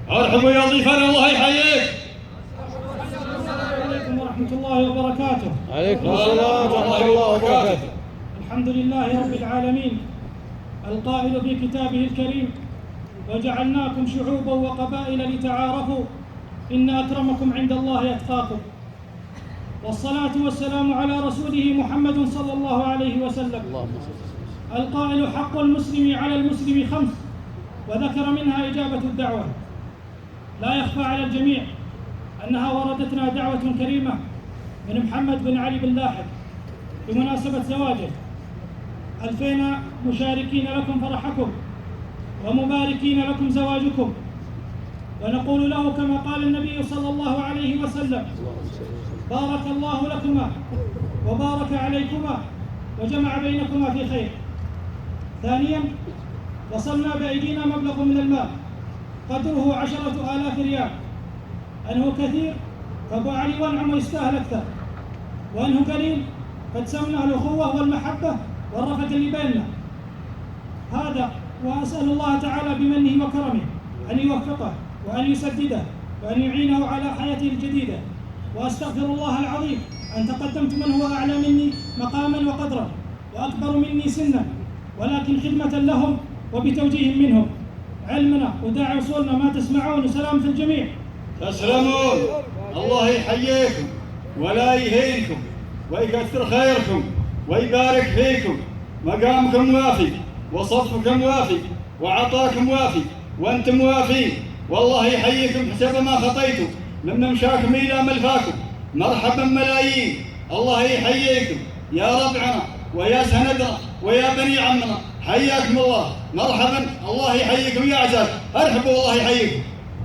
ارحبوا يا ضيفنا، الله يحييك. السلام عليكم ورحمة الله وبركاته. عليكم السلام ورحمة الله وبركاته. الحمد لله رب العالمين القائل في كتابه الكريم: وجعلناكم شعوبا وقبائل لتعارفوا إن أكرمكم عند الله أتقاكم. والصلاة والسلام على رسوله محمد صلى الله عليه وسلم القائل: حق المسلم على المسلم 5، وذكر منها إجابة الدعوة. لا يخفى على الجميع أنها وردتنا دعوة كريمة من محمد بن علي بن لاحق بمناسبة زواجه. ألفينا مشاركين لكم فرحكم ومباركين لكم زواجكم، ونقول له كما قال النبي صلى الله عليه وسلم: بارك الله لكما وبارك عليكما وجمع بينكما في خير. ثانيا، وصلنا بأيدينا مبلغ من المال قدره 10,000 ريال. أنه كثير فأبو علي وانعم ويستاهل أكثر، وأنه قليل فادسمنا الأخوة والمحبة والرفقة اللي بيننا. هذا وأسأل الله تعالى بمنه وكرمه أن يوفقه وأن يسدده وأن يعينه على حياته الجديدة. وأستغفر الله العظيم أن تقدمت من هو أعلى مني مقاما وقدرا وأكبر مني سنا، ولكن خدمة لهم وبتوجيه منهم. علمنا وداعي وصولنا ما تسمعون، وسلام في الجميع. تسلمون، الله يحييكم ولا يهينكم ويكثر خيركم ويبارك فيكم. مقامكم وافي وصفكم وافي وعطاكم وافي وانتم وافين، والله يحييكم حسب ما خطيتم من ممشاكم الى ملفاكم. مرحبا ملايين، الله يحييكم يا ربعنا ويا سندنا ويا بني عمنا، حياكم الله. مرحبا، الله يحييكم يا عزاز. ارحبوا، الله يحييكم.